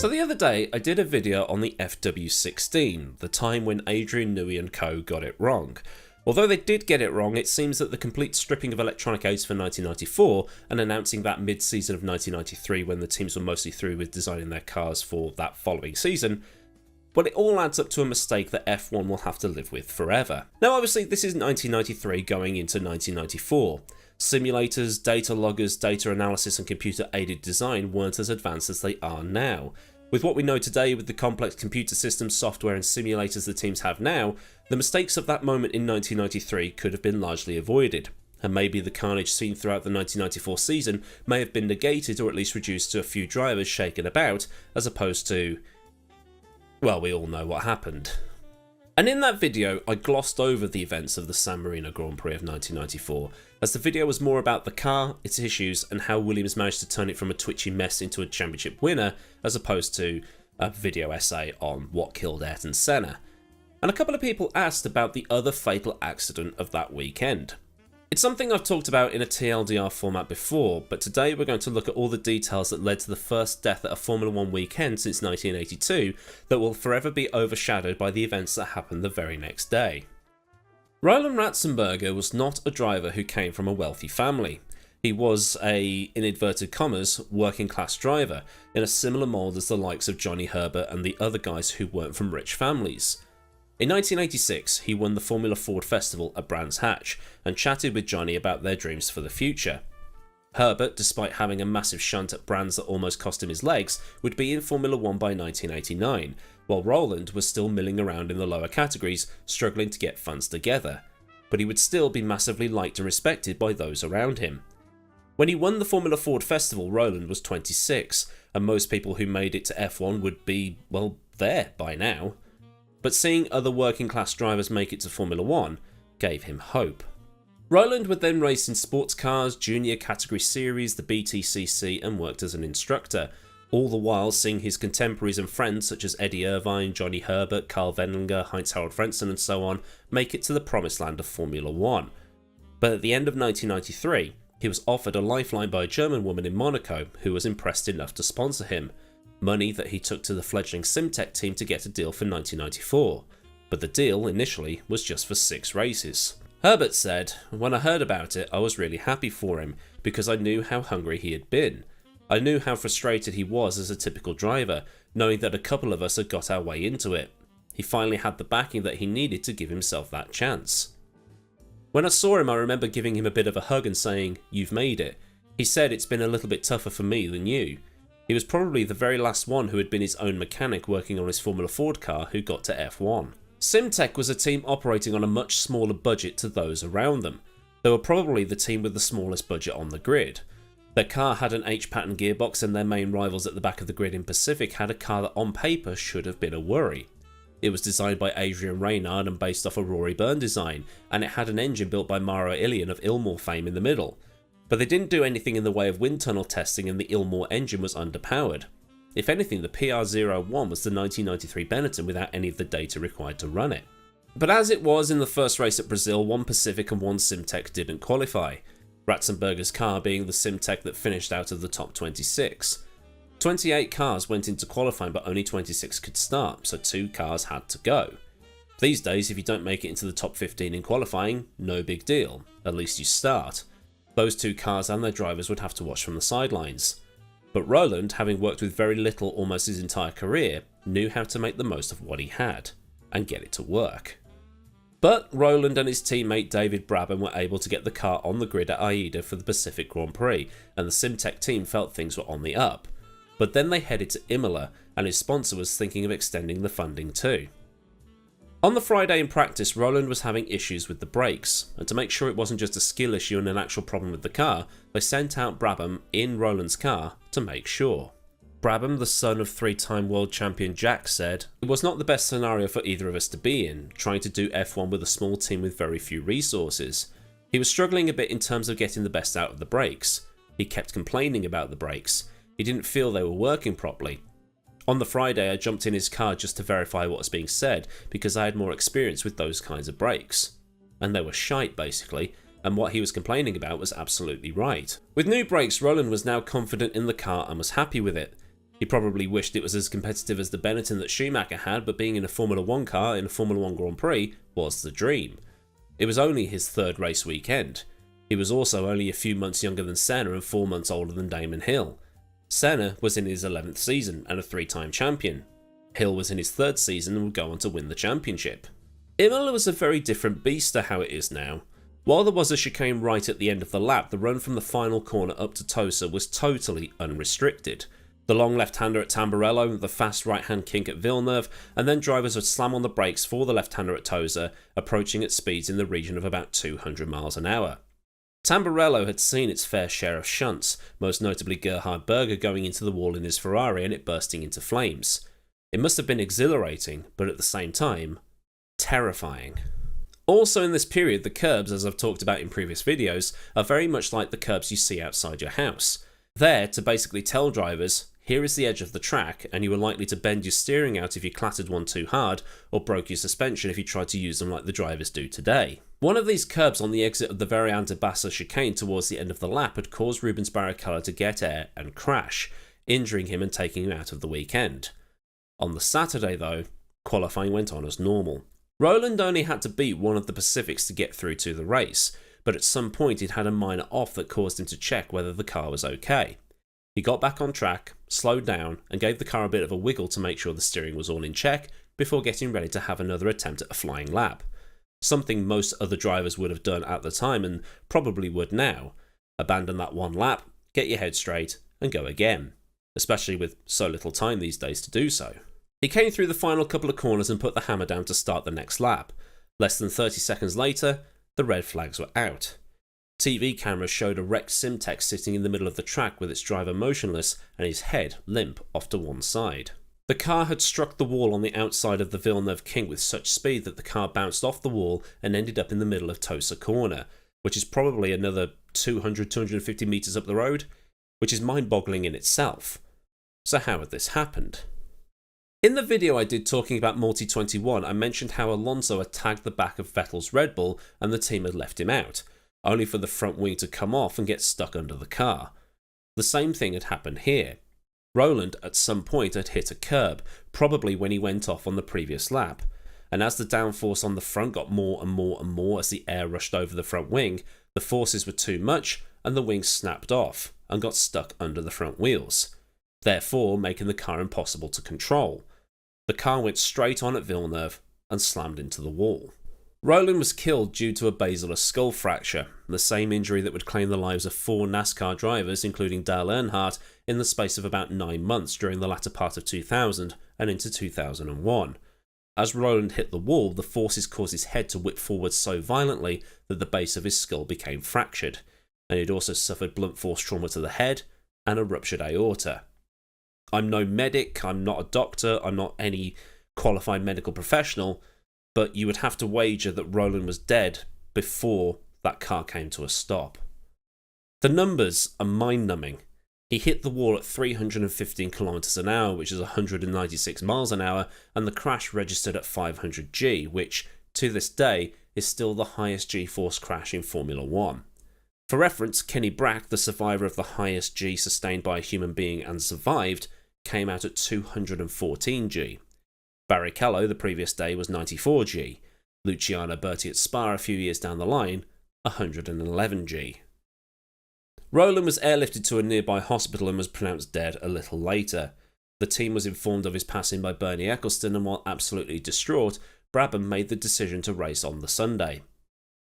So the other day, I did a video on the FW16, the time when Adrian Newey and co got it wrong. Although they did get it wrong, it seems that the complete stripping of electronic aids for 1994 and announcing that mid-season of 1993 when the teams were mostly through with designing their cars for that following season, well, it all adds up to a mistake that F1 will have to live with forever. Now obviously this is 1993 going into 1994. Simulators, data loggers, data analysis and computer-aided design weren't as advanced as they are now. With what we know today with the complex computer systems, software and simulators the teams have now, the mistakes of that moment in 1993 could have been largely avoided, and maybe the carnage seen throughout the 1994 season may have been negated or at least reduced to a few drivers shaken about, as opposed to, well, we all know what happened. And in that video, I glossed over the events of the San Marino Grand Prix of 1994, as the video was more about the car, its issues, and how Williams managed to turn it from a twitchy mess into a championship winner, as opposed to a video essay on what killed Ayrton Senna. And a couple of people asked about the other fatal accident of that weekend. It's something I've talked about in a TLDR format before, but today we're going to look at all the details that led to the first death at a Formula 1 weekend since 1982 that will forever be overshadowed by the events that happened the very next day. Roland Ratzenberger was not a driver who came from a wealthy family. He was a, in inverted commas, working class driver, in a similar mould as the likes of Johnny Herbert and the other guys who weren't from rich families. In 1986, he won the Formula Ford Festival at Brands Hatch and chatted with Johnny about their dreams for the future. Herbert, despite having a massive shunt at brands that almost cost him his legs, would be in Formula 1 by 1989, while Roland was still milling around in the lower categories, struggling to get funds together. But he would still be massively liked and respected by those around him. When he won the Formula Ford Festival, Roland was 26, and most people who made it to F1 would be, well, there by now. But seeing other working class drivers make it to Formula 1 gave him hope. Roland would then race in sports cars, junior category series, the BTCC, and worked as an instructor, all the while seeing his contemporaries and friends such as Eddie Irvine, Johnny Herbert, Karl Wendlinger, Heinz-Harald Frentzen and so on make it to the promised land of Formula 1. But at the end of 1993, he was offered a lifeline by a German woman in Monaco who was impressed enough to sponsor him. Money that he took to the fledgling Simtech team to get a deal for 1994, but the deal initially was just for 6 races. Herbert said, "When I heard about it, I was really happy for him because I knew how hungry he had been. I knew how frustrated he was as a typical driver, knowing that a couple of us had got our way into it. He finally had the backing that he needed to give himself that chance." When I saw him, I remember giving him a bit of a hug and saying, "You've made it." He said, "It's been a little bit tougher for me than you." He was probably the very last one who had been his own mechanic working on his Formula Ford car who got to F1. Simtech was a team operating on a much smaller budget to those around them. They were probably the team with the smallest budget on the grid. Their car had an H-pattern gearbox and their main rivals at the back of the grid in Pacific had a car that on paper should have been a worry. It was designed by Adrian Reynard and based off a Rory Byrne design, and it had an engine built by Mauro Ilian of Ilmor fame in the middle. But they didn't do anything in the way of wind tunnel testing and the Ilmor engine was underpowered. If anything, the PR01 was the 1993 Benetton without any of the data required to run it. But as it was in the first race at Brazil, one Pacific and one Simtech didn't qualify, Ratzenberger's car being the Simtech that finished out of the top 26. 28 cars went into qualifying but only 26 could start, so 2 cars had to go. These days, if you don't make it into the top 15 in qualifying, no big deal, at least you start. Those 2 cars and their drivers would have to watch from the sidelines. But Roland, having worked with very little almost his entire career, knew how to make the most of what he had, and get it to work. But Roland and his teammate David Brabham were able to get the car on the grid at Aida for the Pacific Grand Prix, and the Simtech team felt things were on the up. But then they headed to Imola, and his sponsor was thinking of extending the funding too. On the Friday in practice, Roland was having issues with the brakes, and to make sure it wasn't just a skill issue and an actual problem with the car, they sent out Brabham in Roland's car to make sure. Brabham, the son of 3-time world champion Jack, said, "It was not the best scenario for either of us to be in, trying to do F1 with a small team with very few resources. He was struggling a bit in terms of getting the best out of the brakes. He kept complaining about the brakes. He didn't feel they were working properly. On the Friday, I jumped in his car just to verify what was being said because I had more experience with those kinds of brakes. And they were shite basically, and what he was complaining about was absolutely right." With new brakes, Roland was now confident in the car and was happy with it. He probably wished it was as competitive as the Benetton that Schumacher had, but being in a Formula 1 car in a Formula 1 Grand Prix was the dream. It was only his third race weekend. He was also only a few months younger than Senna and 4 months older than Damon Hill. Senna was in his 11th season and a 3-time champion. Hill was in his 3rd season and would go on to win the championship. Imola was a very different beast to how it is now. While there was a chicane right at the end of the lap, the run from the final corner up to Tosa was totally unrestricted. The long left-hander at Tamburello, the fast right-hand kink at Villeneuve, and then drivers would slam on the brakes for the left-hander at Tosa, approaching at speeds in the region of about 200 miles an hour. Tamburello had seen its fair share of shunts, most notably Gerhard Berger going into the wall in his Ferrari and it bursting into flames. It must have been exhilarating, but at the same time, terrifying. Also in this period, the curbs, as I've talked about in previous videos, are very much like the curbs you see outside your house. There to basically tell drivers, here is the edge of the track, and you are likely to bend your steering out if you clattered one too hard, or broke your suspension if you tried to use them like the drivers do today. One of these curbs on the exit of the Variante Bassa chicane towards the end of the lap had caused Rubens Barrichello to get air and crash, injuring him and taking him out of the weekend. On the Saturday though, qualifying went on as normal. Roland only had to beat one of the Pacifics to get through to the race, but at some point he'd had a minor off that caused him to check whether the car was okay. He got back on track, slowed down, and gave the car a bit of a wiggle to make sure the steering was all in check before getting ready to have another attempt at a flying lap. Something most other drivers would have done at the time and probably would now. Abandon that one lap, get your head straight, and go again, especially with so little time these days to do so. He came through the final couple of corners and put the hammer down to start the next lap. Less than 30 seconds later, the red flags were out. TV cameras showed a wrecked Simtech sitting in the middle of the track with its driver motionless and his head limp off to one side. The car had struck the wall on the outside of the Villeneuve kink with such speed that the car bounced off the wall and ended up in the middle of Tosa Corner, which is probably another 200-250 metres up the road, which is mind-boggling in itself. So how had this happened? In the video I did talking about Multi 21, I mentioned how Alonso had tagged the back of Vettel's Red Bull and the team had left him out, only for the front wing to come off and get stuck under the car. The same thing had happened here. Roland at some point had hit a curb, probably when he went off on the previous lap, and as the downforce on the front got more and more and more as the air rushed over the front wing, the forces were too much and the wing snapped off and got stuck under the front wheels, therefore making the car impossible to control. The car went straight on at Villeneuve and slammed into the wall. Roland was killed due to a basilar skull fracture, the same injury that would claim the lives of 4 NASCAR drivers, including Dale Earnhardt, in the space of about 9 months during the latter part of 2000 and into 2001. As Roland hit the wall, the forces caused his head to whip forward so violently that the base of his skull became fractured, and he'd also suffered blunt force trauma to the head and a ruptured aorta. I'm no medic, I'm not a doctor, I'm not any qualified medical professional, but you would have to wager that Roland was dead before that car came to a stop. The numbers are mind-numbing. He hit the wall at 315 km an hour, which is 196 miles an hour, and the crash registered at 500 G, which, to this day, is still the highest G-force crash in Formula 1. For reference, Kenny Brack, the survivor of the highest G sustained by a human being and survived, came out at 214 G. Barrichello the previous day was 94 G. Luciano Berti at Spa a few years down the line, 111 G. Roland was airlifted to a nearby hospital and was pronounced dead a little later. The team was informed of his passing by Bernie Eccleston, and while absolutely distraught, Brabham made the decision to race on the Sunday.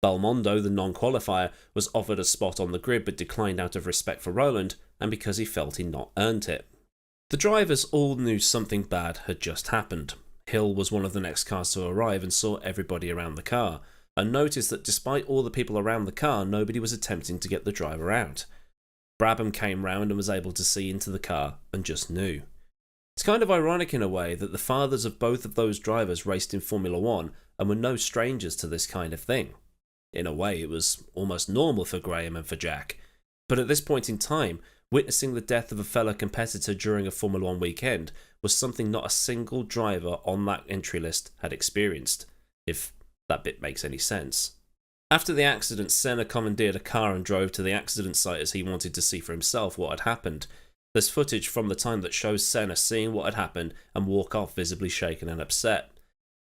Belmondo, the non-qualifier, was offered a spot on the grid but declined out of respect for Roland and because he felt he'd not earned it. The drivers all knew something bad had just happened. Hill was one of the next cars to arrive and saw everybody around the car, and noticed that despite all the people around the car, nobody was attempting to get the driver out. Brabham came round and was able to see into the car and just knew. It's kind of ironic in a way that the fathers of both of those drivers raced in Formula 1 and were no strangers to this kind of thing. In a way, it was almost normal for Graham and for Jack. But at this point in time, witnessing the death of a fellow competitor during a Formula 1 weekend was something not a single driver on that entry list had experienced, if that bit makes any sense. After the accident, Senna commandeered a car and drove to the accident site as he wanted to see for himself what had happened. There's footage from the time that shows Senna seeing what had happened and walk off visibly shaken and upset.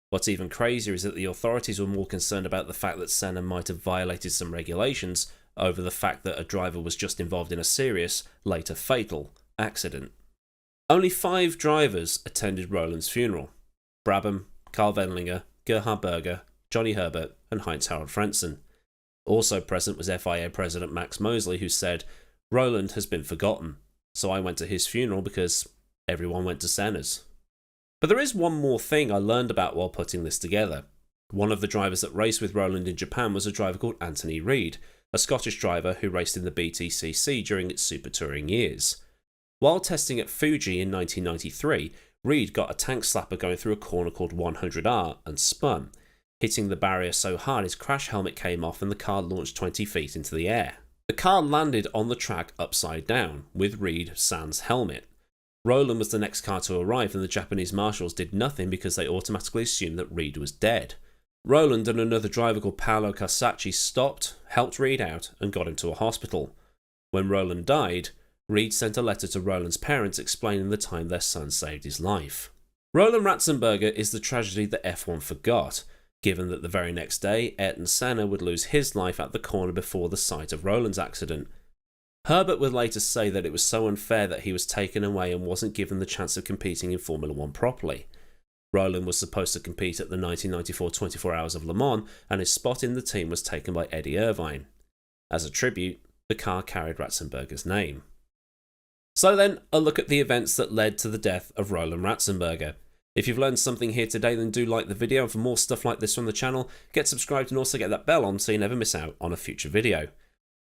What's even crazier is that the authorities were more concerned about the fact that Senna might have violated some regulations over the fact that a driver was just involved in a serious, later fatal, accident. Only 5 drivers attended Roland's funeral: Brabham, Karl Wendlinger, Gerhard Berger, Johnny Herbert, and Heinz-Harald Frentzen. Also present was FIA President Max Mosley, who said, "Roland has been forgotten, so I went to his funeral because everyone went to Senna's." But there is one more thing I learned about while putting this together. One of the drivers that raced with Roland in Japan was a driver called Anthony Reid, a Scottish driver who raced in the BTCC during its Super Touring years. While testing at Fuji in 1993, Reid got a tank slapper going through a corner called 100R and spun, hitting the barrier so hard his crash helmet came off and the car launched 20 feet into the air. The car landed on the track upside down, with Reid sans helmet. Roland was the next car to arrive and the Japanese marshals did nothing because they automatically assumed that Reid was dead. Roland and another driver called Paolo Carsacci stopped, helped Reid out and got him to a hospital. When Roland died, Reid sent a letter to Roland's parents explaining the time their son saved his life. Roland Ratzenberger is the tragedy that F1 forgot, given that the very next day Ayrton Senna would lose his life at the corner before the site of Roland's accident. Herbert would later say that it was so unfair that he was taken away and wasn't given the chance of competing in Formula 1 properly. Roland was supposed to compete at the 1994 24 Hours of Le Mans, and his spot in the team was taken by Eddie Irvine. As a tribute, the car carried Ratzenberger's name. So then, a look at the events that led to the death of Roland Ratzenberger. If you've learned something here today, then do like the video, and for more stuff like this from the channel, get subscribed and also get that bell on so you never miss out on a future video.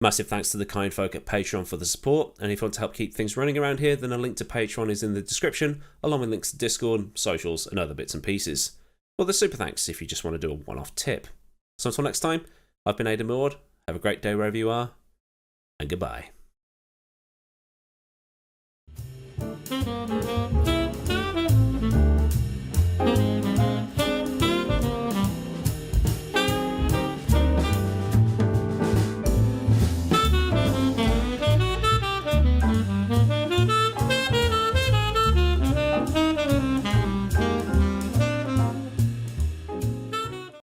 Massive thanks to the kind folk at Patreon for the support, and if you want to help keep things running around here, then a link to Patreon is in the description, along with links to Discord, socials, and other bits and pieces. Well, the super thanks if you just want to do a one-off tip. So until next time, I've been Aiden Millward, have a great day wherever you are, and goodbye.